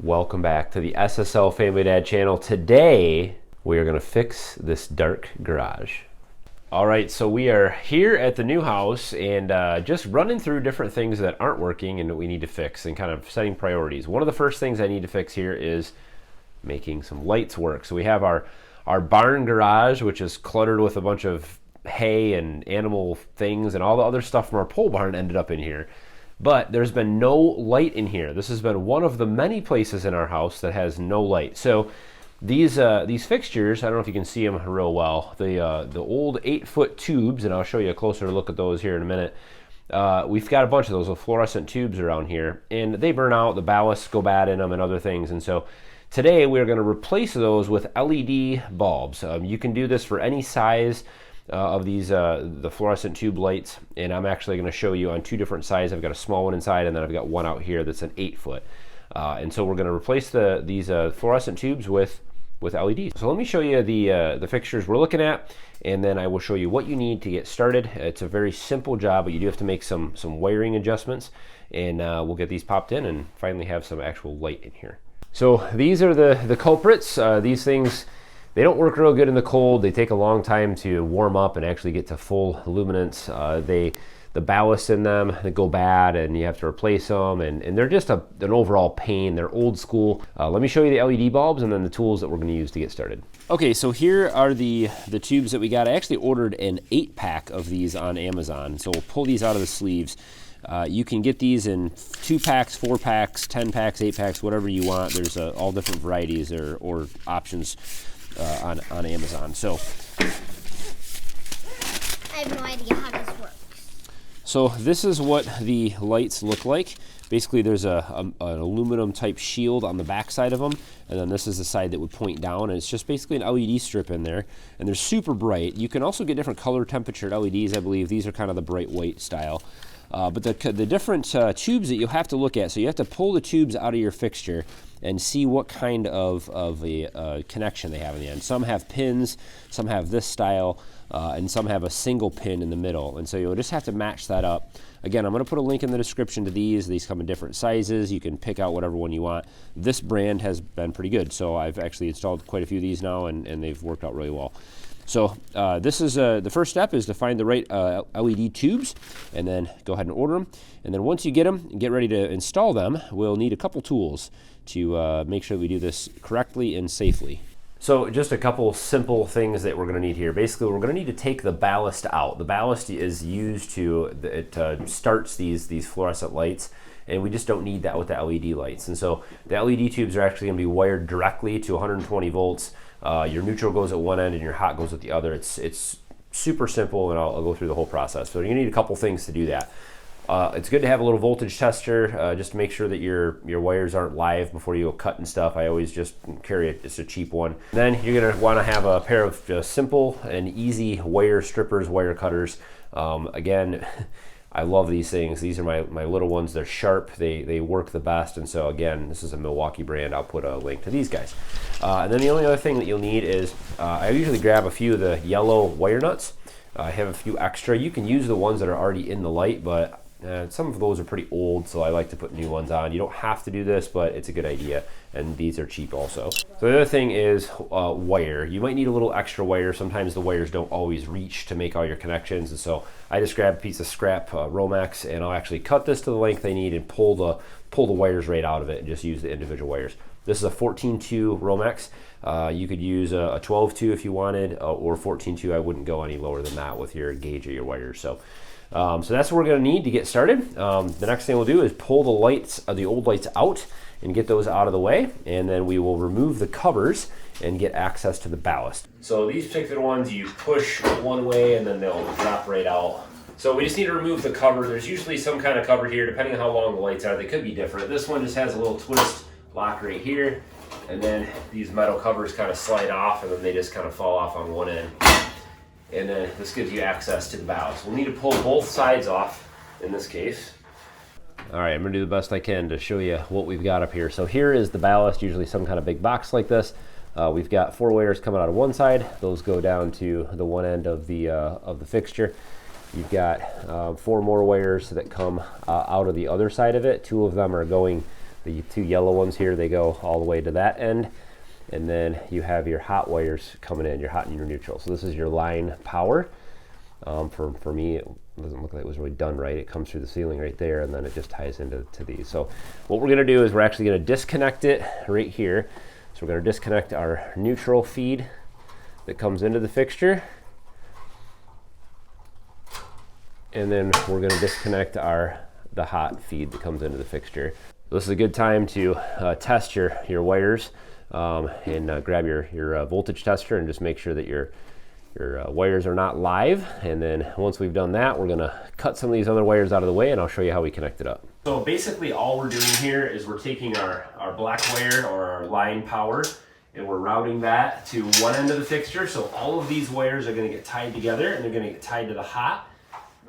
Welcome back to the SSL Family Dad channel. Today we are going to fix this dark garage. All right, so we are here at the new house and just running through different things that aren't working and that we need to fix and kind of setting priorities. One of the first things I need to fix here is making some lights work. So we have our barn garage, which is cluttered with a bunch of hay and animal things, and all the other stuff from our pole barn ended up in here. But there's been no light in here. This has been one of the many places in our house that has no light. So these fixtures, I don't know if you can see them real well, the old 8-foot tubes, and I'll show you a closer look at those here in a minute. We've got a bunch of those with fluorescent tubes around here, and they burn out, the ballasts go bad in them and other things. And so today we're going to replace those with LED bulbs. You can do this for any size of these the fluorescent tube lights, and I'm actually going to show you on two different sizes. I've got a small one inside, and then I've got one out here that's an 8-foot. And so we're going to replace these fluorescent tubes with LEDs. So let me show you the fixtures we're looking at, and then I will show you what you need to get started. It's a very simple job, but you do have to make some wiring adjustments, and we'll get these popped in and finally have some actual light in here. So these are the culprits. These things, they don't work real good in the cold. They take a long time to warm up and actually get to full luminance. The ballasts in them, they go bad and you have to replace them, and they're just an overall pain. They're old school. Let me show you the LED bulbs and then the tools that we're going to use to get started. Okay, so here are the tubes that we got. I actually ordered an 8-pack of these on Amazon, so we'll pull these out of the sleeves. You can get these in 2 packs, 4 packs, 10 packs, 8 packs, whatever you want. There's all different varieties or options on Amazon. So I have no idea how this works. So this is what the lights look like. Basically, there's an aluminum type shield on the back side of them, and then this is the side that would point down, and it's just basically an LED strip in there, and they're super bright. You can also get different color temperature LEDs, I believe. These are kind of the bright white style. But the different tubes that you'll have to look at, so you have to pull the tubes out of your fixture and see what kind of a connection they have in the end. Some have pins, some have this style, and some have a single pin in the middle. And so you'll just have to match that up. Again, I'm going to put a link in the description to these. These come in different sizes. You can pick out whatever one you want. This brand has been pretty good, so I've actually installed quite a few of these now, and they've worked out really well. So this is the first step is to find the right LED tubes, and then go ahead and order them. And then once you get them and get ready to install them, we'll need a couple tools to make sure we do this correctly and safely. So just a couple simple things that we're going to need here. Basically, we're going to need to take the ballast out. The ballast is used it starts these fluorescent lights, and we just don't need that with the LED lights. And so the LED tubes are actually going to be wired directly to 120 volts. Your neutral goes at one end and your hot goes at the other. It's super simple, and I'll go through the whole process. So you're gonna need a couple things to do that. It's good to have a little voltage tester just to make sure that your wires aren't live before you go cutting stuff. I always just carry just a cheap one. Then you're gonna want to have a pair of simple and easy wire strippers, wire cutters. Again, I love these things. These are my little ones. They're sharp. They work the best. And so again, this is a Milwaukee brand. I'll put a link to these guys. And then the only other thing that you'll need is I usually grab a few of the yellow wire nuts. I have a few extra. You can use the ones that are already in the light, but some of those are pretty old, so I like to put new ones on. You don't have to do this, but it's a good idea, and these are cheap also. So the other thing is wire. You might need a little extra wire. Sometimes the wires don't always reach to make all your connections, and so I just grab a piece of scrap Romex, and I'll actually cut this to the length I need and pull the wires right out of it and just use the individual wires. This is a 14-2 Romex. You could use a 12-2 if you wanted, or 14-2. I wouldn't go any lower than that with your gauge of your wires. So that's what we're going to need to get started. The next thing we'll do is pull the lights, the old lights out, and get those out of the way, and then we will remove the covers and get access to the ballast. So these particular ones, you push one way and then they'll drop right out. So we just need to remove the cover. There's usually some kind of cover here, depending on how long the lights are. They could be different. This one just has a little twist lock right here, and then these metal covers kind of slide off, and then they just kind of fall off on one end. And then this gives you access to the ballast. We'll need to pull both sides off in this case. All right, I'm gonna do the best I can to show you what we've got up here. So here is the ballast, usually some kind of big box like this. We've got 4 wires coming out of one side. Those go down to the one end of the fixture. You've got 4 more wires that come out of the other side of it. 2 of them are going The two yellow ones here, they go all the way to that end. And then you have your hot wires coming in, your hot and your neutral. So this is your line power. For me, it doesn't look like it was really done right. It comes through the ceiling right there, and then it just ties into these. So what we're gonna do is we're actually gonna disconnect it right here. So we're gonna disconnect our neutral feed that comes into the fixture. And then we're gonna disconnect the hot feed that comes into the fixture. This is a good time to test your wires and grab your voltage tester and just make sure that your wires are not live. And then once we've done that, we're gonna cut some of these other wires out of the way, and I'll show you how we connect it up. So basically all we're doing here is we're taking our black wire or our line power, and we're routing that to one end of the fixture. So all of these wires are gonna get tied together, and they're gonna get tied to the hot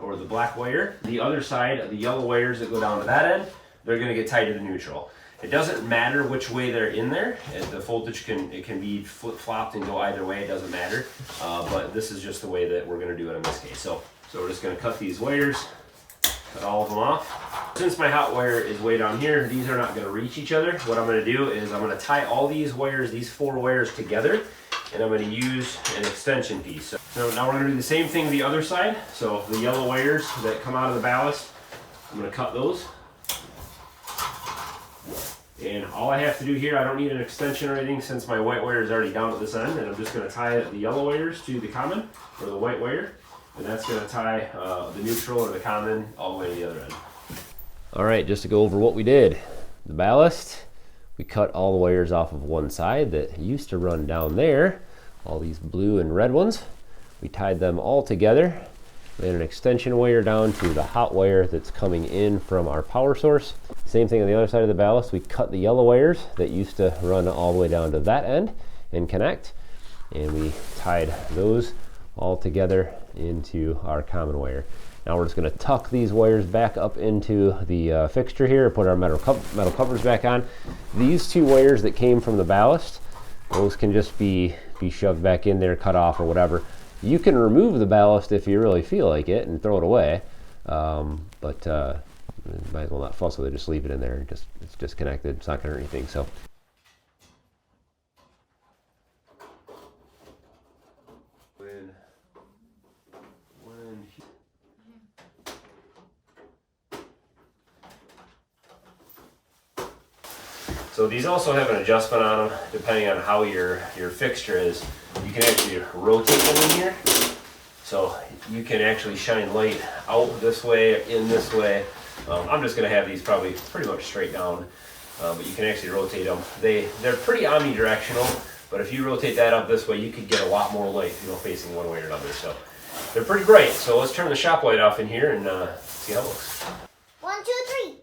or the black wire. The other side, the yellow wires that go down to that end, they're gonna get tied to the neutral. It doesn't matter which way they're in there. The voltage can be flip-flopped and go either way, it doesn't matter. But this is just the way that we're gonna do it in this case. So we're just gonna cut these wires, cut all of them off. Since my hot wire is way down here, these are not gonna reach each other. What I'm gonna do is I'm gonna tie all these wires, these 4 wires together, and I'm gonna use an extension piece. So now we're gonna do the same thing the other side. So the yellow wires that come out of the ballast, I'm gonna cut those. And all I have to do here, I don't need an extension or anything since my white wire is already down at this end, and I'm just going to tie the yellow wires to the common, or the white wire, and that's going to tie the neutral or the common all the way to the other end. All right, just to go over what we did. The ballast, we cut all the wires off of one side that used to run down there, all these blue and red ones. We tied them all together. We had an extension wire down to the hot wire that's coming in from our power source. Same thing on the other side of the ballast. We cut the yellow wires that used to run all the way down to that end and connect. And we tied those all together into our common wire. Now we're just gonna tuck these wires back up into the fixture here, put our metal covers back on. These 2 wires that came from the ballast, those can just be shoved back in there, cut off or whatever. You can remove the ballast if you really feel like it and throw it away, but you might as well not fuss with it, just leave it in there. It's disconnected, it's not gonna hurt anything. So. So these also have an adjustment on them depending on how your fixture is. You can actually rotate them in here. So you can actually shine light out this way, in this way. I'm just gonna have these probably pretty much straight down, but you can actually rotate them. They're pretty omnidirectional, but if you rotate that up this way, you could get a lot more light, facing one way or another. So they're pretty bright. So let's turn the shop light off in here and see how it looks. 1, 2, 3.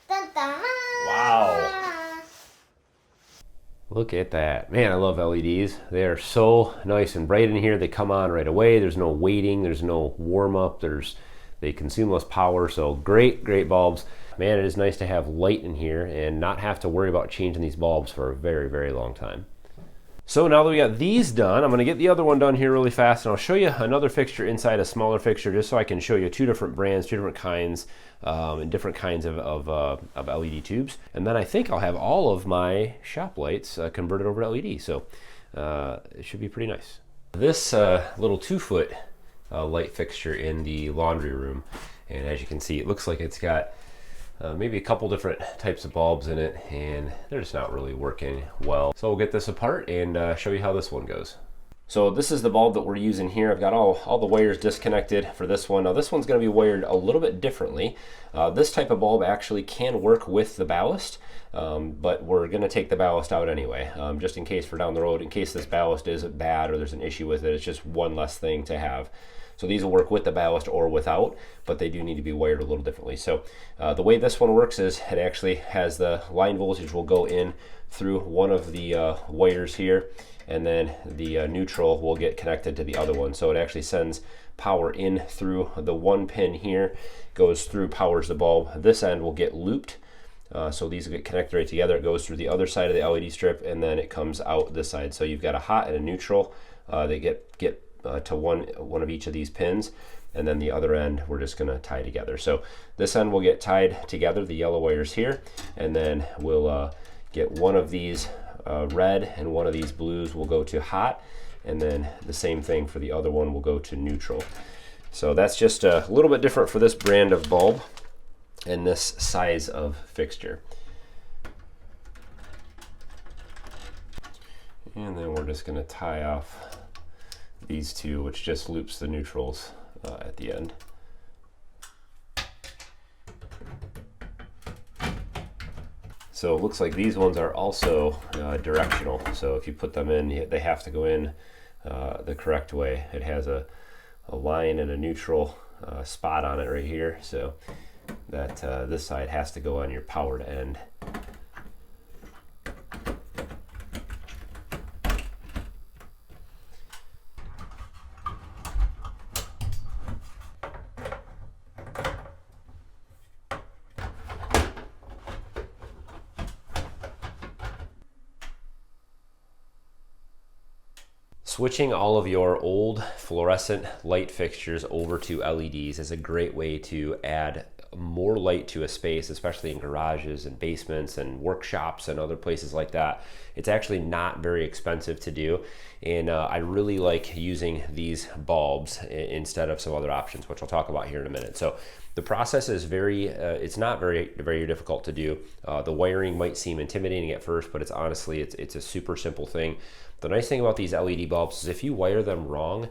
Dun, dun, dun. Wow. Look at that. Man, I love LEDs. They are so nice and bright in here. They come on right away. There's no waiting. There's no warm up. They consume less power. So great bulbs. Man, it is nice to have light in here and not have to worry about changing these bulbs for a very, very long time. So now that we got these done, I'm going to get the other one done here really fast, and I'll show you another fixture inside a smaller fixture just so I can show you 2 different brands, 2 different kinds, and different kinds of LED tubes. And then I think I'll have all of my shop lights converted over to LED, so it should be pretty nice. This little 2-foot light fixture in the laundry room, and as you can see, it looks like it's got maybe a couple different types of bulbs in it, and they're just not really working well. So we'll get this apart and show you how this one goes. So this is the bulb that we're using here. I've got all the wires disconnected for this one. Now this one's going to be wired a little bit differently. This type of bulb actually can work with the ballast, but we're going to take the ballast out anyway, just in case for down the road, in case this ballast is bad or there's an issue with it. It's just one less thing to have. So these will work with the ballast or without, but they do need to be wired a little differently. So the way this one works is it actually has the line voltage will go in through one of the wires here, and then the neutral will get connected to the other one. So it actually sends power in through the one pin here, goes through, powers the bulb. This end will get looped. So these will get connected right together. It goes through the other side of the LED strip, and then it comes out this side. So you've got a hot and a neutral. They get to one of each of these pins, and then the other end we're just going to tie together. So this end will get tied together, the yellow wires here, and then we'll get one of these red and one of these blues will go to hot, and then the same thing for the other one will go to neutral. So that's just a little bit different for this brand of bulb and this size of fixture. And then we're just going to tie off these two, which just loops the neutrals at the end. So it looks like these ones are also directional. So if you put them in, they have to go in the correct way. It has a line and a neutral spot on it right here. So that this side has to go on your powered end. Switching all of your old fluorescent light fixtures over to LEDs is a great way to add more light to a space, especially in garages and basements and workshops and other places like that. It's actually not very expensive to do, and I really like using these bulbs instead of some other options, which I'll talk about here in a minute. So the process is it's not very difficult to do. The wiring might seem intimidating at first, but it's honestly a super simple thing. The nice thing about these LED bulbs is if you wire them wrong,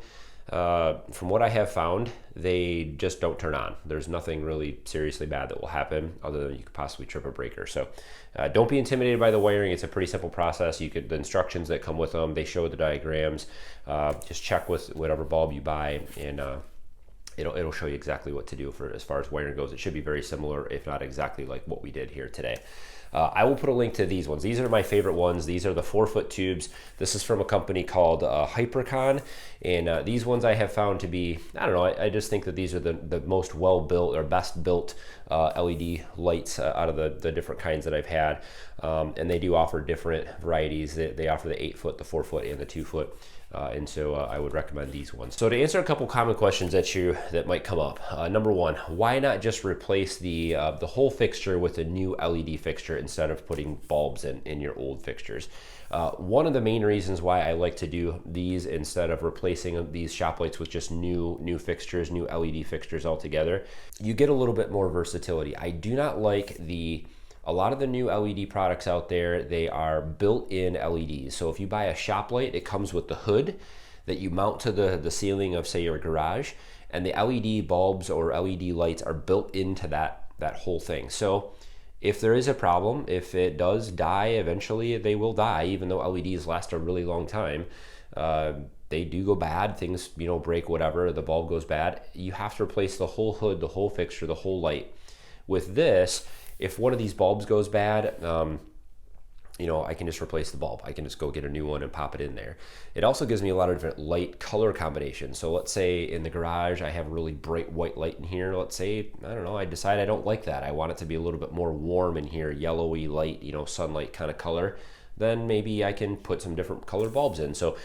from what I have found, they just don't turn on. There's nothing really seriously bad that will happen other than you could possibly trip a breaker. So don't be intimidated by the wiring. It's a pretty simple process. The instructions that come with them, they show the diagrams. Just check with whatever bulb you buy, and it'll show you exactly what to do as far as wiring goes. It should be very similar, if not exactly like what we did here today. I will put a link to these ones. These are my favorite ones. These are the 4-foot tubes. This is from a company called Hypercon, and these ones I have found to be, I don't know, I just think that these are the most well-built or best-built LED lights out of the different kinds that I've had, and they do offer different varieties. They offer the 8-foot, the 4-foot, and the 2-foot. And so I would recommend these ones. So to answer a couple common questions that might come up, number one, why not just replace the whole fixture with a new LED fixture instead of putting bulbs in your old fixtures? One of the main reasons why I like to do these instead of replacing these shop lights with just new fixtures, new LED fixtures altogether, you get a little bit more versatility. I do not like a lot of the new LED products out there, they are built-in LEDs. So if you buy a shop light, it comes with the hood that you mount to the ceiling of, say, your garage, and the LED bulbs or LED lights are built into that whole thing. So if there is a problem, if it does die, eventually they will die, even though LEDs last a really long time. They do go bad, things break, whatever, the bulb goes bad. You have to replace the whole hood, the whole fixture, the whole light. With this, if one of these bulbs goes bad, I can just replace the bulb. I can just go get a new one and pop it in there. It also gives me a lot of different light color combinations. So let's say in the garage, I have a really bright white light in here. Let's say, I don't know, I decide I don't like that. I want it to be a little bit more warm in here, yellowy light, sunlight kind of color. Then maybe I can put some different color bulbs in. So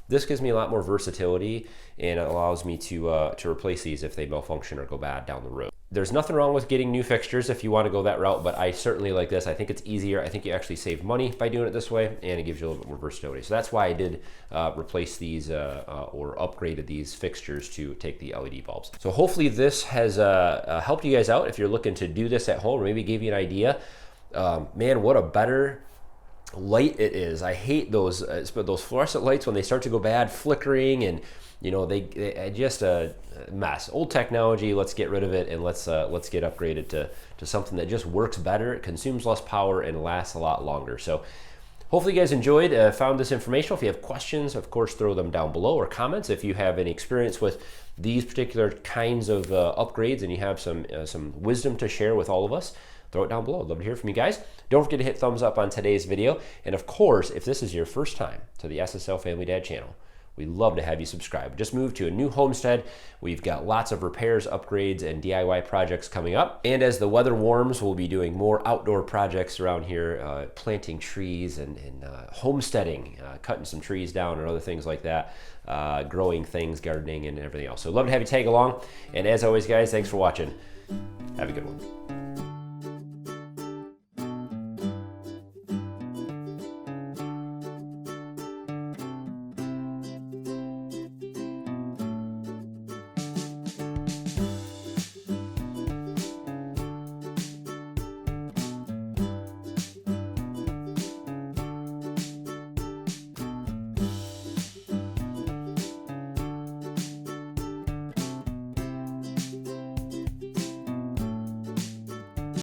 this gives me a lot more versatility, and it allows me to replace these if they malfunction or go bad down the road. There's nothing wrong with getting new fixtures if you want to go that route, but I certainly like this. I think it's easier. I think you actually save money by doing it this way, and it gives you a little bit more versatility. So that's why I did replace these or upgraded these fixtures to take the LED bulbs. So hopefully this has helped you guys out if you're looking to do this at home, or maybe gave you an idea. Man, what a better light it is. I hate those fluorescent lights when they start to go bad, flickering, and they just a mess. Old technology, let's get rid of it, and let's get upgraded to something that just works better, it consumes less power, and lasts a lot longer. So hopefully you guys enjoyed, found this informational. If you have questions, of course, throw them down below, or comments. If you have any experience with these particular kinds of upgrades and you have some wisdom to share with all of us, throw it down below. I'd love to hear from you guys. Don't forget to hit thumbs up on today's video. And of course, if this is your first time to the SSL Family Dad channel, we'd love to have you subscribe. Just moved to a new homestead. We've got lots of repairs, upgrades, and DIY projects coming up. And as the weather warms, we'll be doing more outdoor projects around here, planting trees and homesteading, cutting some trees down and other things like that, growing things, gardening, and everything else. So love to have you tag along. And as always, guys, thanks for watching. Have a good one.